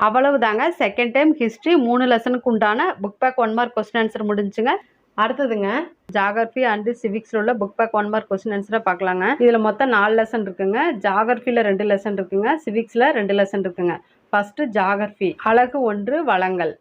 அவ்வளவுதாங்க. செகண்ட் டைம் ஹிஸ்ட்ரி 3 லெசனுக்கு உண்டான book back 1 mark question answer முடிஞ்சுங்க. அடுத்ததுங்க ஜாகிரபி அண்ட் சிவிக்ஸில் உள்ள புக் பேக் 1 மார்க் கொஸ்டின் ஆன்சரை பார்க்கலாங்க. இதில் மொத்தம் 4 லெசன் இருக்குங்க. ஜாகிரபியில் 2 லெசன் இருக்குங்க. சிவிக்ஸில் 2 லெசன் இருக்குங்க. ஃபர்ஸ்ட் ஜாகிரபி அழகு 1 வளங்கள்.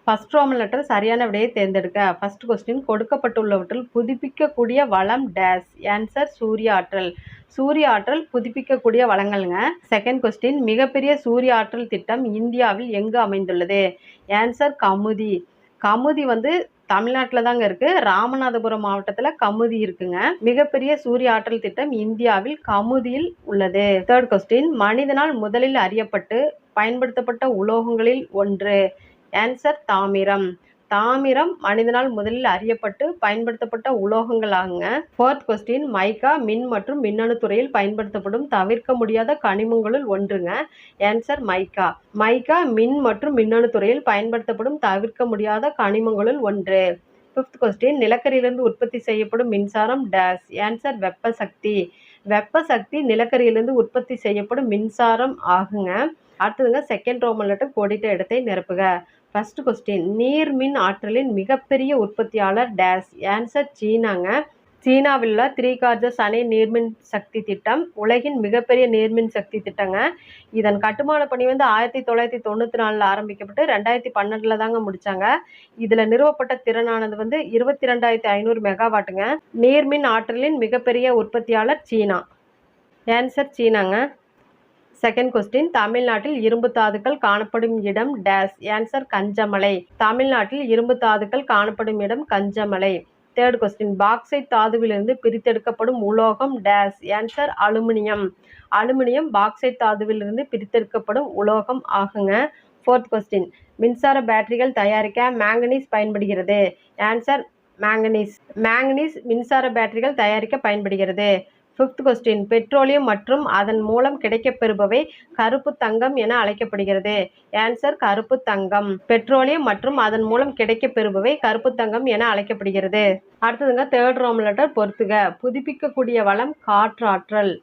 ஃபர்ஸ்ட் ரோமன் லெட்டர் சரியான விடையை தேர்ந்தெடுக்க. ஃபர்ஸ்ட் கொஸ்டின் கொடுக்கப்பட்டுள்ளவற்றில் புதுப்பிக்கக்கூடிய வளம் டேஸ். ஆன்சர் சூரிய ஆற்றல். சூரிய ஆற்றல் புதுப்பிக்கக்கூடிய வளங்கள்ங்க. செகண்ட் கொஸ்டின் மிகப்பெரிய சூரிய ஆற்றல் திட்டம் இந்தியாவில் எங்கு அமைந்துள்ளது. ஆன்சர் கமுதி. கமுதி தமிழ்நாட்டில் தாங்க இருக்கு. ராமநாதபுரம் மாவட்டத்தில் கமுதி இருக்குங்க. மிகப்பெரிய சூரிய ஆற்றல் திட்டம் இந்தியாவில் கமுதியில் உள்ளது. தேர்ட் கொஸ்டின் மனிதனால் முதலில் அறியப்பட்டு பயன்படுத்தப்பட்ட உலோகங்களில் ஒன்று. ஆன்சர் தாமிரம். தாமிரம் மனிதனால் முதலில் அறியப்பட்டு பயன்படுத்தப்பட்ட உலோகங்களாகுங்க. ஃபோர்த் கொஸ்டின் மைக்கா மின் மற்றும் மின்னணு துறையில் பயன்படுத்தப்படும் தவிர்க்க முடியாத கனிமங்களுள் ஒன்றுங்க. ஆன்சர் மைக்கா. மைக்கா மின் மற்றும் மின்னணு துறையில் பயன்படுத்தப்படும் தவிர்க்க முடியாத கனிமங்களுள் ஒன்று. ஃபிஃப்த் கொஸ்டின் நிலக்கரியிலிருந்து உற்பத்தி செய்யப்படும் மின்சாரம் டேஸ். ஆன்சர் வெப்ப சக்தி. வெப்ப சக்தி நிலக்கரியிலிருந்து உற்பத்தி செய்யப்படும் மின்சாரம் ஆகுங்க. அடுத்ததுங்க செகண்ட் ரோமன் லெட்டர் கோடிட்ட இடத்தை நிரப்புக. ஃபர்ஸ்ட் கொஸ்டின் நீர்மின் ஆற்றலின் மிகப்பெரிய உற்பத்தியாளர் டேஸ். ஆன்சர் சீனாங்க. சீனாவில் உள்ள 3 கார்ஜஸ் அணை நீர்மின் சக்தி திட்டம் உலகின் மிகப்பெரிய நீர்மின் சக்தி திட்டங்க. இதன் கட்டுமான பணி 1994 ஆரம்பிக்கப்பட்டு 2012 தாங்க முடிச்சாங்க. இதில் நிறுவப்பட்ட திறனானது 22,500 மெகாவாட்டுங்க. நீர்மின் ஆற்றலின் மிகப்பெரிய உற்பத்தியாளர் சீனா. ஆன்சர் சீனாங்க. செகண்ட் கொஸ்டின் தமிழ்நாட்டில் இரும்பு தாதுக்கள் காணப்படும் இடம் டேஸ். ஆன்சர் கஞ்சமலை. தமிழ்நாட்டில் இரும்பு தாதுக்கள் காணப்படும் இடம் கஞ்சமலை. தேர்ட் கொஸ்டின் பாக்சைட் தாதுவிலிருந்து பிரித்தெடுக்கப்படும் உலோகம் dash. Answer aluminium. Aluminium bauxite தாதுவிலிருந்து பிரித்தெடுக்கப்படும் உலோகம் ஆகுங்க. 4th கொஸ்டின் மின்சார பேட்டரிகள் தயாரிக்க மேங்கனீஸ் பயன்படுகிறது. Answer manganese. மேங்கனீஸ் மின்சார பேட்டரிகள் தயாரிக்க பயன்படுகிறது. 5th கொஸ்டின் பெட்ரோலியம் மற்றும் அதன் மூலம் கிடைக்கப்பெறுபவை கருப்பு தங்கம் என அழைக்கப்படுகிறது. ஆன்சர் கருப்பு தங்கம். பெட்ரோலியம் மற்றும் அதன் மூலம் கிடைக்கப்பெறுபவை கருப்பு தங்கம் என அழைக்கப்படுகிறது. அடுத்ததுங்க 3rd ரோமன் லெட்டர் பொறுத்துக. புதுப்பிக்கக்கூடிய வளம் காற்றாற்றல்,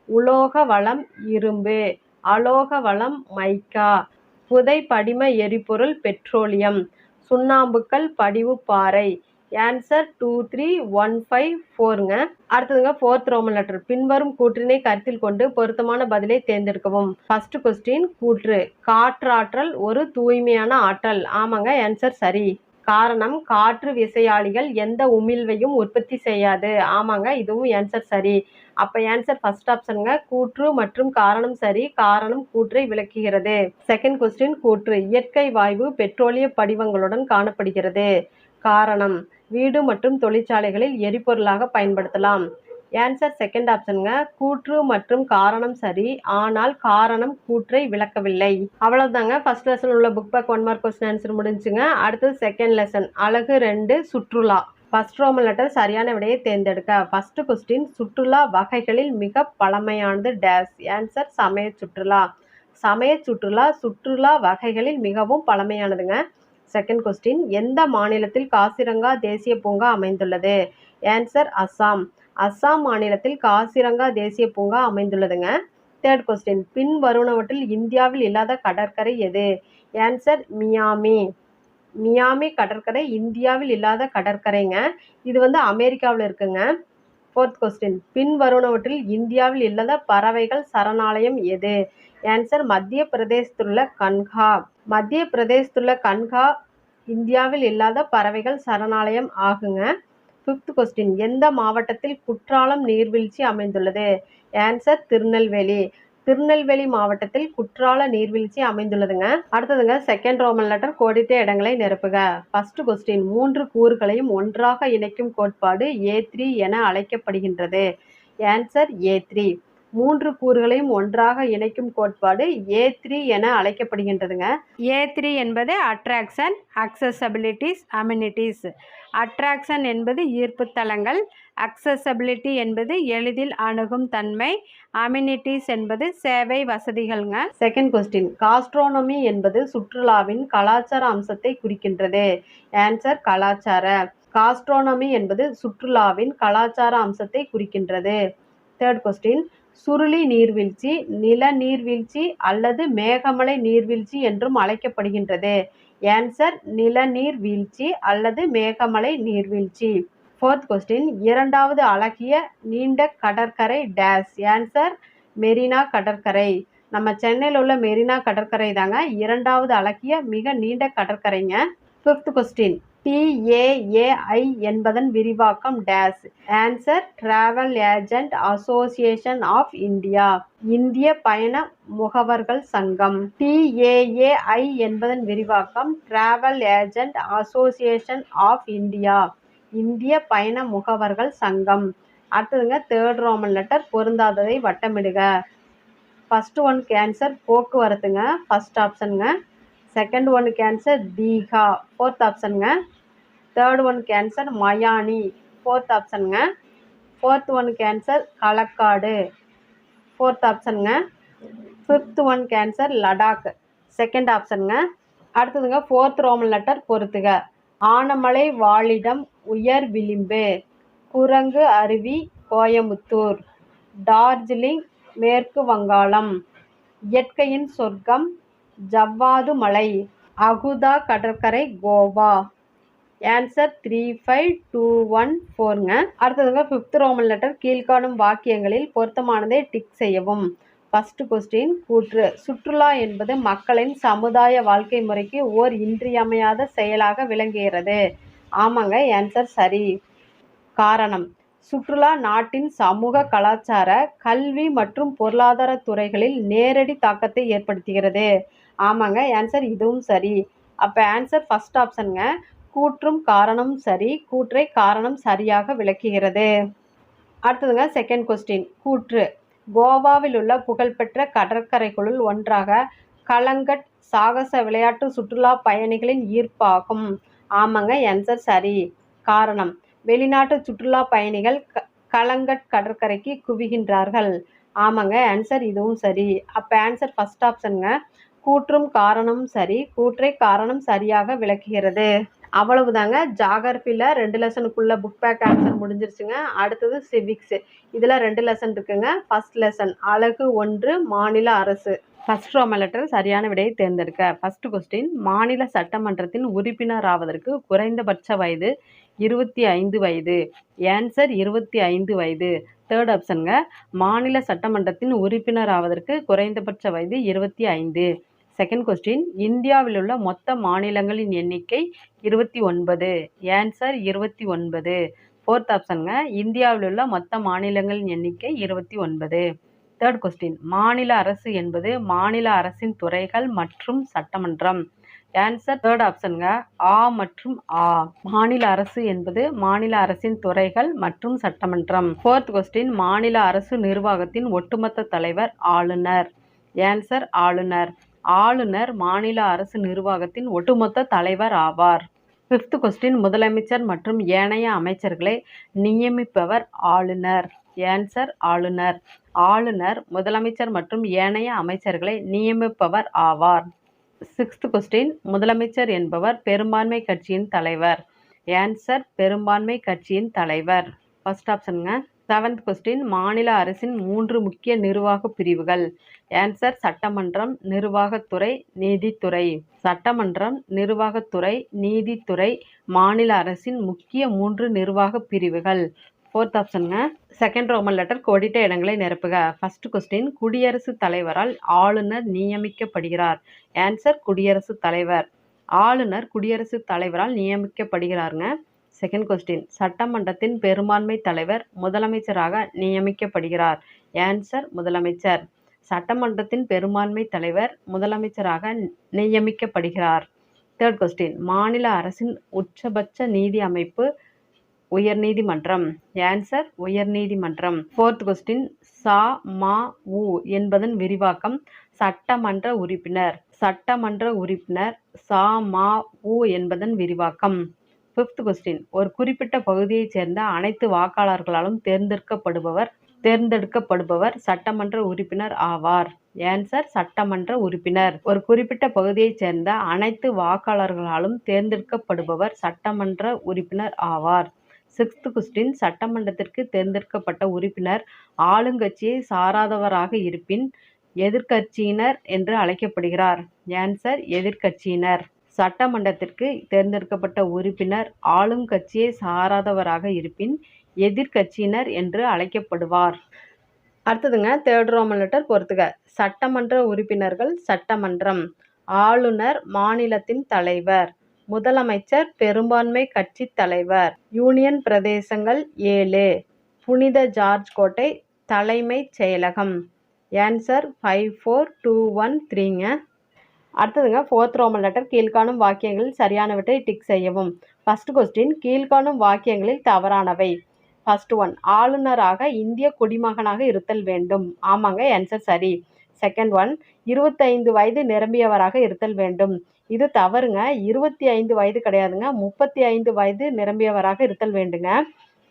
உலோக வளம் இரும்பு, அலோக வளம் மைக்கா, புதை படிம எரிபொருள் பெட்ரோலியம், சுண்ணாம்புக்கல் படிவு பாறை. ஆன்சர் 2, 3, 1, 5, 4ங்க. அடுத்ததுங்க 4th Roman letter. பின்வரும் கூற்றினை கருத்தில் கொண்டு பொருத்தமான பதிலை தேர்ந்தெடுக்கவும். ஃபர்ஸ்ட் கொஸ்டின் கூற்று காற்றாற்றல் ஒரு தூய்மையான ஆற்றல். ஆமாங்க, ஆன்சர் சரி. காரணம் காற்று விசையாழிகள் எந்த உமிழ்வையும் உற்பத்தி செய்யாது. ஆமாங்க, இதுவும் ஆன்சர் சரி. அப்ப ஆன்சர் ஃபர்ஸ்ட் ஆப்ஷனுங்க. கூற்று மற்றும் காரணம் சரி. காரணம் கூற்றை விளக்குகிறது. செகண்ட் கொஸ்டின் கூற்று இயற்கை வாயு பெட்ரோலிய படிவங்களுடன் காணப்படுகிறது. காரணம் வீடு மற்றும் தொழிற்சாலைகளில் எரிபொருளாக பயன்படுத்தலாம். ஆன்சர் செகண்ட் ஆப்ஷனுங்க. கூற்று மற்றும் காரணம் சரி, ஆனால் காரணம் கூற்றை விளக்கவில்லை. அவ்வளவுதாங்க. ஃபர்ஸ்ட் லெசன் உள்ள book back 1 mark question answer முடிஞ்சுங்க. அடுத்தது செகண்ட் லெசன் அலகு 2 சுற்றுலா. ஃபர்ஸ்ட் ரோமன் லெட்டர் சரியான விடையை தேர்ந்தெடுக்க. ஃபர்ஸ்ட் கொஸ்டின் சுற்றுலா வகைகளில் மிக பழமையானது டேஸ். ஆன்சர் சமய சுற்றுலா. சமய சுற்றுலா சுற்றுலா வகைகளில் மிகவும் பழமையானதுங்க. செகண்ட் கொஸ்டின் எந்த மாநிலத்தில் காசிரங்கா தேசிய பூங்கா அமைந்துள்ளது. ஆன்சர் அஸ்ஸாம். அஸ்ஸாம் மாநிலத்தில் காசிரங்கா தேசிய பூங்கா அமைந்துள்ளதுங்க. தேர்ட் கொஸ்டின் பின்வருவனவற்றில் இந்தியாவில் இல்லாத கடற்கரை எது. Answer Miami. மியாமி கடற்கரை இந்தியாவில் இல்லாத கடற்கரைங்க. இது அமெரிக்காவில் இருக்குங்க. ஃபோர்த் கொஸ்டின் பின்வருவனவற்றில் இந்தியாவில் இல்லாத பறவைகள் சரணாலயம் எது. ஆன்சர் மத்திய பிரதேசத்துள்ள கன்ஹா. மத்திய பிரதேசத்துள்ள கன்ஹா இந்தியாவில் இல்லாத பறவைகள் சரணாலயம் ஆகுங்க. ஃபிஃப்த் கொஸ்டின் எந்த மாவட்டத்தில் குற்றாலம் நீர்வீழ்ச்சி அமைந்துள்ளது. ஆன்சர் திருநெல்வேலி. திருநெல்வேலி மாவட்டத்தில் குற்றால நீர்வீழ்ச்சி அமைந்துள்ளதுங்க. அடுத்ததுங்க செகண்ட் ரோமன் லெட்டர் கோடிட்ட இடங்களை நிரப்புக. ஃபர்ஸ்ட் கொஸ்டின் 3 கூறுகளையும் ஒன்றாக இணைக்கும் கோட்பாடு A3 என அழைக்கப்படுகின்றது. Answer A3. 3 கூறுகளையும் ஒன்றாக இணைக்கும் கோட்பாடு A3 என அழைக்கப்படுகின்றதுங்க. A3 என்பது அட்ராக்ஷன், அக்சசபிலிட்டிஸ், அம்யூனிட்டிஸ். அட்ராக்ஷன் என்பது ஈர்ப்புத்தலங்கள், அக்சசபிலிட்டி என்பது எளிதில் அணுகும் தன்மை, அம்யூனிட்டிஸ் என்பது சேவை வசதிகள்ங்க. செகண்ட் கொஸ்டின் காஸ்ட்ரோனமி என்பது சுற்றுலாவின் கலாச்சார அம்சத்தை குறிக்கின்றது. ஆன்சர் கலாச்சார. காஸ்ட்ரோனமி என்பது சுற்றுலாவின் கலாச்சார அம்சத்தை குறிக்கின்றது. தேர்ட் கொஸ்டின் சுருளி நீர்வீழ்ச்சி, நில நீர்வீழ்ச்சி அல்லது மேகமலை நீர்வீழ்ச்சி என்றும் அழைக்கப்படுகின்றது. ஆன்சர் நிலநீர் வீழ்ச்சி அல்லது மேகமலை நீர்வீழ்ச்சி. ஃபோர்த் கொஸ்டின் இரண்டாவது அழகிய நீண்ட கடற்கரை டேஸ். ஆன்சர் மெரினா கடற்கரை. நம்ம சென்னையில் உள்ள மெரினா கடற்கரை தாங்க இரண்டாவது அழகிய மிக நீண்ட கடற்கரைங்க. ஃபிஃப்த் கொஸ்டின் TAAI என்பதன் விரிவாக்கம் dash. Answer travel agent association of India. இந்திய பயண முகவர்கள் சங்கம். TAAI என்பதன் விரிவாக்கம் travel agent association of India. இந்திய பயண முகவர்கள் சங்கம். அடுத்ததுங்க தேர்ட் ரோமன் லெட்டர் பொருந்தாததை வட்டமிடுக. ஃபர்ஸ்ட் ஒன்க்கு ஆன்சர் போக்குவரத்துங்க, ஃபர்ஸ்ட் ஆப்ஷனுங்க. செகண்ட் ஒன்க்கு ஆன்சர் தீகா, ஃபோர்த் ஆப்ஷனுங்க. தேர்ட் ஒன்க்கு ஆன்சர் மயானி, ஃபோர்த் ஆப்ஷனுங்க. ஃபோர்த் ஒன்க்கு ஆன்சர் களக்காடு, ஃபோர்த் ஆப்ஷனுங்க. ஃபிஃப்த் ஒன்க்கு ஆன்சர் லடாக், செகண்ட் ஆப்ஷனுங்க. அடுத்ததுங்க ஃபோர்த் ரோமன் லெட்டர் பொறுத்துக. ஆனமலை வாழிடம் உயர் விளிம்பு, குரங்கு அருவி கோயமுத்தூர், டார்ஜிலிங் மேற்கு வங்காளம், இயற்கையின் சொர்க்கம் ஜவ்வாது மலை, அகுதா கடற்கரை கோவா. ஆன்சர் 3, 5, 2, 1, 4ங்க. அடுத்ததுங்க ஃபிஃப்த் ரோமன் லெட்டர் கீழ்காணும் வாக்கியங்களில் பொருத்தமானதை டிக் செய்யவும். ஃபர்ஸ்ட் கொஸ்டின் கூற்று சுற்றுலா என்பது மக்களின் சமுதாய வாழ்க்கை முறைக்கு ஓர் இன்றியமையாத செயலாக விளங்குகிறது. ஆமாங்க, ஆன்சர் சரி. காரணம் சுற்றுலா நாட்டின் சமூக கலாச்சார கல்வி மற்றும் பொருளாதார துறைகளில் நேரடி தாக்கத்தை ஏற்படுத்துகிறது. ஆமாங்க, ஆன்சர் இதுவும் சரி. அப்போ ஆன்சர் ஃபர்ஸ்ட் ஆப்ஷனுங்க. கூற்றும் காரணமும் சரி, கூற்றை காரணம் சரியாக விளக்குகிறது. அடுத்ததுங்க செகண்ட் கொஸ்டின் கூற்று கோவாவில் உள்ள புகழ்பெற்ற கடற்கரைகளுள் ஒன்றாக கலங்கட் சாகச விளையாட்டு சுற்றுலா பயணிகளின் ஈர்ப்பாகும். ஆமாங்க, ஆன்சர் சரி. காரணம், வெளிநாட்டு சுற்றுலா பயணிகள் கலங்கட் கடற்கரைக்கு குவிகின்றார்கள். ஆமாங்க, ஆன்சர் இதுவும் சரி. அப்போ ஆன்சர் ஃபர்ஸ்ட் ஆப்ஷனுங்க. கூற்றும் காரணமும் சரி. கூற்றை காரணம் சரியாக விளக்குகிறது. அவ்வளவுதாங்க. ஜாகிரபியில் 2 லெசனுக்குள்ள புக் பேக் ஆன்சர் முடிஞ்சிருச்சுங்க. அடுத்தது சிவிக்ஸ். இதில் 2 லெசன் இருக்குங்க. ஃபர்ஸ்ட் லெசன் அலகு 1 மாநில அரசு. ஃபர்ஸ்ட் ரோமன் லெட்டர் சரியான விடையை தேர்ந்தெடுக்க. ஃபர்ஸ்ட் கொஸ்டின், மாநில சட்டமன்றத்தின் உறுப்பினர் ஆவதற்கு குறைந்தபட்ச வயது 25 வயது. ஆன்சர் 25 வயது. தேர்ட் ஆப்ஷனுங்க. மாநில சட்டமன்றத்தின் உறுப்பினர் ஆவதற்கு குறைந்தபட்ச வயது 25. செகண்ட் கொஸ்டின், இந்தியாவில் உள்ள மொத்த மாநிலங்களின் எண்ணிக்கை 29. ஆன்சர் 29. ஃபோர்த் ஆப்ஷனுங்க. இந்தியாவில் உள்ள மொத்த மாநிலங்களின் எண்ணிக்கை 29. தேர்ட் கொஸ்டின், மாநில அரசு என்பது மாநில அரசின் துறைகள் மற்றும் சட்டமன்றம். Answer third ஆப்ஷனுங்க. ஆ மற்றும் ஆ. மாநில அரசு என்பது மாநில அரசின் துறைகள் மற்றும் சட்டமன்றம். ஃபோர்த் கொஸ்டின், மாநில அரசு நிர்வாகத்தின் ஒட்டுமொத்த தலைவர் ஆளுநர். ஆன்சர் ஆளுநர். ஆளுநர் மாநில அரசு நிர்வாகத்தின் ஒட்டுமொத்த தலைவர் ஆவார். ஃபிஃப்த் கொஸ்டின், முதலமைச்சர் மற்றும் ஏனைய அமைச்சர்களை நியமிப்பவர் ஆளுநர். ஆன்சர் ஆளுநர். ஆளுநர் முதலமைச்சர் மற்றும் ஏனைய அமைச்சர்களை நியமிப்பவர் ஆவார். சிக்ஸ்த் கொஸ்டின், முதலமைச்சர் என்பவர் பெரும்பான்மை கட்சியின் தலைவர். ஆன்சர் பெரும்பான்மை கட்சியின் தலைவர். ஃபர்ஸ்ட் ஆப்ஷனுங்க. செவன்த் கொஸ்டின், மாநில அரசின் 3 முக்கிய நிர்வாக பிரிவுகள். ஆன்சர் சட்டமன்றம், நிர்வாகத்துறை, நீதித்துறை. சட்டமன்றம், நிர்வாகத்துறை, நீதித்துறை மாநில அரசின் முக்கிய 3 நிர்வாக பிரிவுகள். ஃபோர்த் ஆப்ஷனுங்க. செகண்ட் ரோமன் லெட்டர் கோடிட்ட இடங்களை நிரப்புக. ஃபர்ஸ்ட் கொஸ்டின், குடியரசுத் தலைவரால் ஆளுநர் நியமிக்கப்படுகிறார். ஆன்சர் குடியரசுத் தலைவர். ஆளுநர் குடியரசுத் தலைவரால் நியமிக்கப்படுகிறாருங்க. செகண்ட் கொஸ்டின், சட்டமன்றத்தின் பெரும்பான்மை தலைவர் முதலமைச்சராக நியமிக்கப்படுகிறார். ஆன்சர் முதலமைச்சர். சட்டமன்றத்தின் பெரும்பான்மை தலைவர் முதலமைச்சராக நியமிக்கப்படுகிறார். தேர்ட் கொஸ்டின், மாநில அரசின் உச்சபட்ச நீதி அமைப்பு உயர்நீதிமன்றம். ஆன்சர் உயர்நீதிமன்றம். ஃபோர்த் கொஸ்டின், ச ம உ என்பதன் விரிவாக்கம் சட்டமன்ற உறுப்பினர். சட்டமன்ற உறுப்பினர். ச ம உ என்பதன் விரிவாக்கம். ஃபிஃப்த் கொஸ்டின், ஒரு குறிப்பிட்ட பகுதியைச் சேர்ந்த அனைத்து வாக்காளர்களாலும் தேர்ந்தெடுக்கப்படுபவர் சட்டமன்ற உறுப்பினர் ஆவார். ஆன்சர் சட்டமன்ற உறுப்பினர். ஒரு குறிப்பிட்ட பகுதியைச் சேர்ந்த அனைத்து வாக்காளர்களாலும் தேர்ந்தெடுக்கப்படுபவர் சட்டமன்ற உறுப்பினர் ஆவார். சிக்ஸ்த் கொஸ்டின், சட்டமன்றத்திற்கு தேர்ந்தெடுக்கப்பட்ட உறுப்பினர் ஆளுங்கட்சியை சாராதவராக இருப்பின் எதிர்க்கட்சியினர் என்று அழைக்கப்படுகிறார். ஆன்சர் எதிர்க்கட்சியினர். சட்டமன்றத்திற்கு தேர்ந்தெடுக்கப்பட்ட உறுப்பினர் ஆளுங்கட்சியை சாராதவராக இருப்பின் எதிர்க்கட்சியினர் என்று அழைக்கப்படுவார். அடுத்ததுங்க, தேர்ட் ரோமன் லெட்டர் பொறுத்துக. சட்டமன்ற உறுப்பினர்கள் சட்டமன்றம். ஆளுநர் மாநிலத்தின் தலைவர். முதலமைச்சர் பெரும்பான்மை கட்சி தலைவர். யூனியன் பிரதேசங்கள் 7. புனித ஜார்ஜ் கோட்டை தலைமைச் செயலகம். ஆன்சர் 54213ங்க. அடுத்ததுங்க, ஃபோர்த் ரோமன் லெட்டர் கீழ்காணும் வாக்கியங்களில் சரியானவற்றை டிக் செய்யவும். ஃபர்ஸ்ட் கொஸ்டின், கீழ்காணும் வாக்கியங்களில் தவறானவை. ஃபர்ஸ்ட் ஒன், ஆளுநராக இந்திய குடிமகனாக இருத்தல் வேண்டும். ஆமாங்க, ஆன்சர் சரி. செகண்ட் ஒன், 25 வயது நிரம்பியவராக இருத்தல் வேண்டும். இது தவறுங்க. 25 வயது கிடையாதுங்க, 35 வயது நிரம்பியவராக இருத்தல் வேண்டுங்க.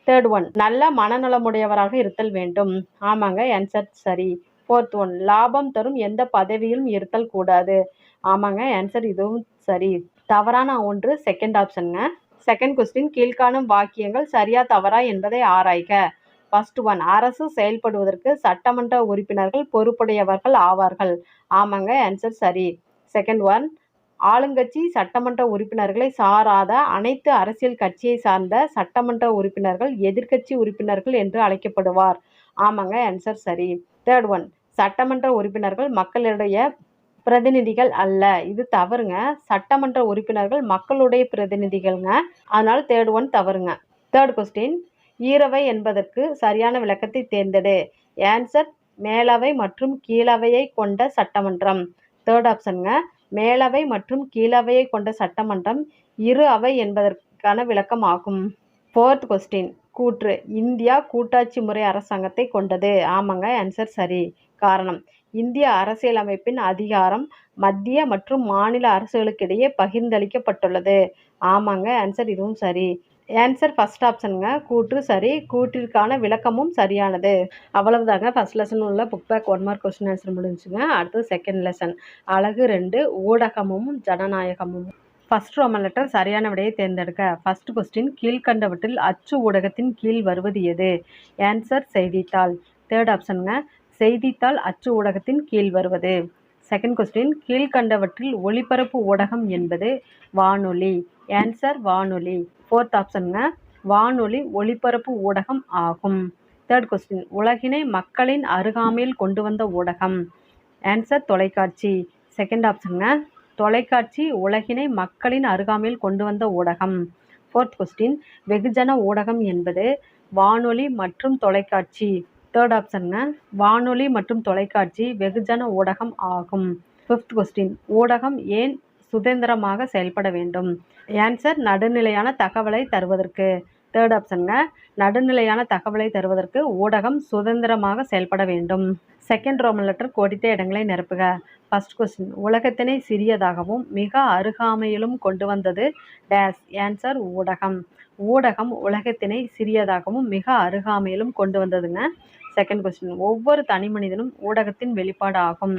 தேர்ட் ஒன், நல்ல மனநலமுடையவராக இருத்தல் வேண்டும். ஆமாங்க, ஆன்சர் சரி. ஃபோர்த் ஒன், லாபம் தரும் எந்த பதவியிலும் இருத்தல் கூடாது. ஆமாங்க, ஆன்சர் இதுவும் சரி. தவறான ஒன்று செகண்ட் ஆப்ஷனுங்க. செகண்ட் கொஸ்டின், கீழ்காணும் வாக்கியங்கள் சரியா தவறா என்பதை ஆராய்க. ஃபர்ஸ்ட் ஒன், அரசு செயல்படுவதற்கு சட்டமன்ற உறுப்பினர்கள் பொறுப்புடையவர்கள் ஆவார்கள். ஆமாங்க, ஆன்சர் சரி. செகண்ட் ஒன், ஆளுங்கட்சி சட்டமன்ற உறுப்பினர்களை சாராத அனைத்து அரசியல் கட்சியை சார்ந்த சட்டமன்ற உறுப்பினர்கள் எதிர்க்கட்சி உறுப்பினர்கள் என்று அழைக்கப்படுவார். ஆமாங்க, ஆன்சர் சரி. தேர்ட் ஒன், சட்டமன்ற உறுப்பினர்கள் மக்களுடைய பிரதிநிதிகள் அல்ல. இது தவறுங்க. சட்டமன்ற உறுப்பினர்கள் மக்களுடைய பிரதிநிதிகள்ங்க. அதனால தேர்ட் ஒன் தவறுங்க. தேர்ட் கொஸ்டின், ஈரவை என்பதற்கு சரியான விளக்கத்தை தேர்ந்தெடு. ஆன்சர் மேலவை மற்றும் கீழவையை கொண்ட சட்டமன்றம். தேர்ட் ஆப்ஷனுங்க. மேலவை மற்றும் கீழவையை கொண்ட சட்டமன்றம் இரு அவை என்பதற்கான விளக்கம் ஆகும். ஃபோர்த் கொஸ்டின், கூற்று, இந்தியா கூட்டாட்சி முறை அரசாங்கத்தை கொண்டது. ஆமாங்க, ஆன்சர் சரி. காரணம், இந்திய அரசியலமைப்பின் அதிகாரம் மத்திய மற்றும் மாநில அரசுகளுக்கிடையே பகிர்ந்தளிக்கப்பட்டுள்ளது. ஆமாங்க, ஆன்சர் இதுவும் சரி. ஆன்சர் ஃபர்ஸ்ட் ஆப்ஷனுங்க. கூற்று சரி, கூற்றிற்கான விளக்கமும் சரியானது. அவ்வளவுதாங்க ஃபர்ஸ்ட் லெசன் உள்ள book back 1 mark question answer முடிஞ்சுங்க. அடுத்து செகண்ட் லெசன் அலகு 2 ஊடகமும் ஜனநாயகமும். ஃபர்ஸ்ட் ரோமன் லெட்டர் சரியான விடையை தேர்ந்தெடுக்க. ஃபர்ஸ்ட் கொஸ்டின் கீழ்கண்டவற்றில் அச்சு ஊடகத்தின் கீழ் வருவது எது? ஆன்சர் செய்தித்தாள். தேர்ட் ஆப்ஷனுங்க. செய்தித்தாள் அச்சு ஊடகத்தின் கீழ் வருவது. செகண்ட் கொஸ்டின் கீழ்கண்டவற்றில் ஒளிபரப்பு ஊடகம் என்பது வானொலி. ஆன்சர் வானொலி. ஃபோர்த் ஆப்ஷனுங்க. வானொலி ஒளிபரப்பு ஊடகம் ஆகும். தேர்ட் கொஸ்டின் உலகினை மக்களின் அருகாமையில் கொண்டு வந்த ஊடகம். ஆன்சர் தொலைக்காட்சி. செகண்ட் ஆப்ஷனுங்க. தொலைக்காட்சி உலகினை மக்களின் அருகாமையில் கொண்டு வந்த ஊடகம். ஃபோர்த் கொஸ்டின் வெகுஜன ஊடகம் என்பது வானொலி மற்றும் தொலைக்காட்சி. தேர்ட் ஆப்ஷனுங்க. வானொலி மற்றும் தொலைக்காட்சி வெகுஜன ஊடகம் ஆகும். ஃபிஃப்த் கொஸ்டின் ஊடகம் ஏன் சுதந்திரமாக செயல்பட வேண்டும்? ஆன்சர் நடுநிலையான தகவலை தருவதற்கு. தேர்ட் ஆப்ஷனுங்க. நடுநிலையான தகவலை தருவதற்கு ஊடகம் சுதந்திரமாக செயல்பட வேண்டும். செகண்ட் ரோமன் லெட்டர் கோடிட்ட இடங்களை நிரப்புக. ஃபர்ஸ்ட் கொஸ்டின் உலகத்தினை சிறியதாகவும் மிக அருகாமையிலும் கொண்டு வந்தது டேஸ். ஆன்சர் ஊடகம். ஊடகம் உலகத்தினை சிறியதாகவும் மிக அருகாமையிலும் கொண்டு வந்ததுங்க. செகண்ட் கொஸ்டின் ஒவ்வொரு தனி மனிதனும் ஊடகத்தின் வெளிப்பாடு ஆகும்.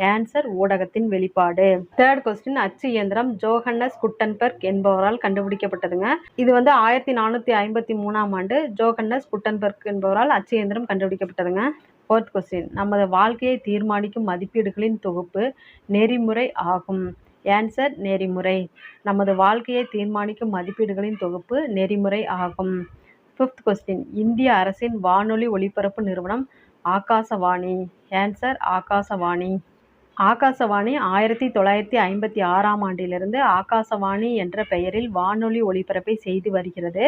ஆன்சர் ஊடகத்தின் வெளிப்பாடு. தேர்ட் கொஸ்டின் அச்சு இயந்திரம் ஜோஹன்னஸ் குட்டன்பெர்க் என்பவரால் கண்டுபிடிக்கப்பட்டதுங்க. இது 1453ஆம் ஆண்டு ஜோஹன்னஸ் குட்டன்பெர்க் என்பவரால் அச்சு இயந்திரம் கண்டுபிடிக்கப்பட்டதுங்க. ஃபோர்த் கொஸ்டின் நமது வாழ்க்கையை தீர்மானிக்கும் மதிப்பீடுகளின் தொகுப்பு நெறிமுறை ஆகும். ஆன்சர் நெறிமுறை. நமது வாழ்க்கையை தீர்மானிக்கும் மதிப்பீடுகளின் தொகுப்பு நெறிமுறை ஆகும். ஃபிஃப்த் கொஸ்டின் இந்திய அரசின் வானொலி ஒலிபரப்பு நிறுவனம் ஆகாசவாணி. ஆன்சர் ஆகாசவாணி. ஆகாசவாணி 1956ஆம் ஆண்டிலிருந்து ஆகாசவாணி என்ற பெயரில் வானொலி ஒலிபரப்பை செய்து வருகிறது.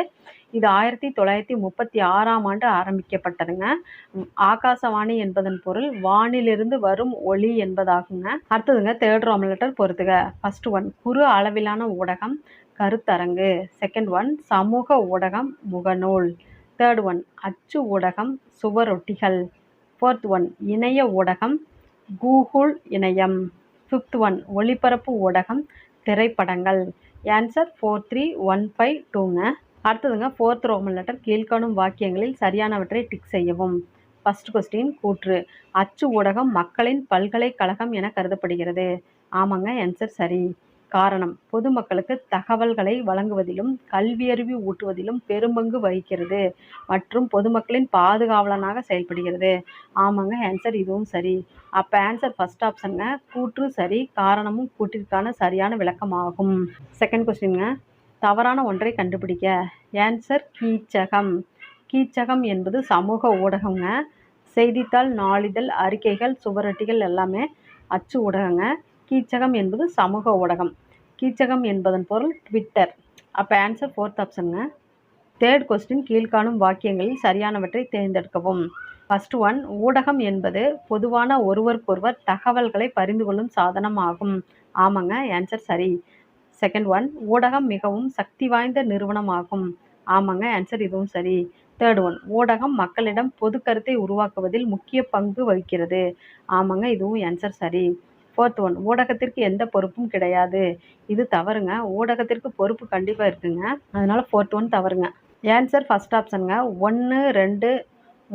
இது 1936ஆம் ஆண்டு ஆரம்பிக்கப்பட்டதுங்க. ஆகாசவாணி என்பதன் பொருள் வானிலிருந்து வரும் ஒளி என்பதாகுங்க. அடுத்ததுங்க தேர்ட் ரோமன் லெட்டர் பொறுத்துக. ஃபர்ஸ்ட் ஒன் குறு அளவிலான ஊடகம் கருத்தரங்கு. செகண்ட் ஒன் சமூக ஊடகம் முகநூல். தேர்ட் ஒன் அச்சு ஊடகம் சுவரொட்டிகள். ஃபோர்த் ஒன் இணைய ஊடகம் கூகுள் இணையம். ஃபிஃப்த் ஒன் ஒளிபரப்பு ஊடகம் திரைப்படங்கள். ஆன்சர் 43152ங்க. அடுத்ததுங்க ஃபோர்த் ரோமன் லெட்டர் கீழ்காணும் வாக்கியங்களில் சரியானவற்றை டிக் செய்யவும். ஃபர்ஸ்ட் கொஸ்டின் கூற்று அச்சு ஊடகம் மக்களின் பல்கலைக்கழகம் என கருதப்படுகிறது. ஆமாங்க, ஆன்சர் சரி. காரணம் பொதுமக்களுக்கு தகவல்களை வழங்குவதிலும் கல்வியறிவு ஊட்டுவதிலும் பெரும்பங்கு வகிக்கிறது மற்றும் பொதுமக்களின் பாதுகாவலனாக செயல்படுகிறது. ஆமாங்க, ஆன்சர் இதுவும் சரி. அப்போ ஆன்சர் ஃபர்ஸ்ட் ஆப்ஷனுங்க. கூற்று சரி, காரணமும் கூற்றிற்கான சரியான விளக்கமாகும். செகண்ட் கொஸ்டின்ங்க தவறான ஒன்றை கண்டுபிடிக்க. ஆன்சர் கீச்சகம். கீச்சகம் என்பது சமூக ஊடகங்க. செய்தித்தாள், நாளிதழ், அறிக்கைகள், சுவரொட்டிகள் எல்லாமே அச்சு ஊடகங்க. கீச்சகம் என்பது சமூக ஊடகம். கீச்சகம் என்பதன் பொருள் ட்விட்டர். அப்போ ஆன்சர் ஃபோர்த் ஆப்ஷனுங்க. தேர்ட் கொஸ்டின் கீழ்காணும் வாக்கியங்களில் சரியானவற்றை தேர்ந்தெடுக்கவும். ஃபர்ஸ்ட் ஒன் ஊடகம் என்பது பொதுவான ஒருவருக்கொருவர் தகவல்களை பரிந்து கொள்ளும் சாதனம் ஆகும். ஆமாங்க, ஆன்சர் சரி. செகண்ட் ஒன் ஊடகம் மிகவும் சக்தி வாய்ந்த நிறுவனம் ஆகும். ஆமாங்க, ஆன்சர் இதுவும் சரி. தேர்ட் ஒன் ஊடகம் மக்களிடம் பொது கருத்தை உருவாக்குவதில் முக்கிய பங்கு வகிக்கிறது. ஆமாங்க, இதுவும் ஆன்சர் சரி. ஃபோர்த் ஒன் ஊடகத்திற்கு எந்த பொறுப்பும் கிடையாது. இது தவறுங்க. ஊடகத்திற்கு பொறுப்பு கண்டிப்பாக இருக்குங்க. அதனால ஃபோர்த் ஒன் தவறுங்க. ஆன்சர் ஃபர்ஸ்ட் ஆப்ஷனுங்க. 1, 2,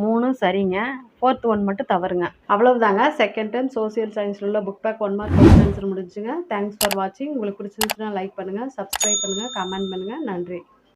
3 சரிங்க. ஃபோர்த் ஒன் மட்டும் தவறுங்க. அவ்வளவுதாங்க செகண்ட் டைம் சோசியல் சயின்ஸில் உள்ள book back 1 mark question answer முடிஞ்சுங்க. தேங்க்ஸ் ஃபார் வாட்சிங். உங்களுக்கு பிடிச்சிருந்துச்சுன்னா லைக் பண்ணுங்கள், சப்ஸ்கிரைப் பண்ணுங்கள், கமெண்ட் பண்ணுங்கள். நன்றி.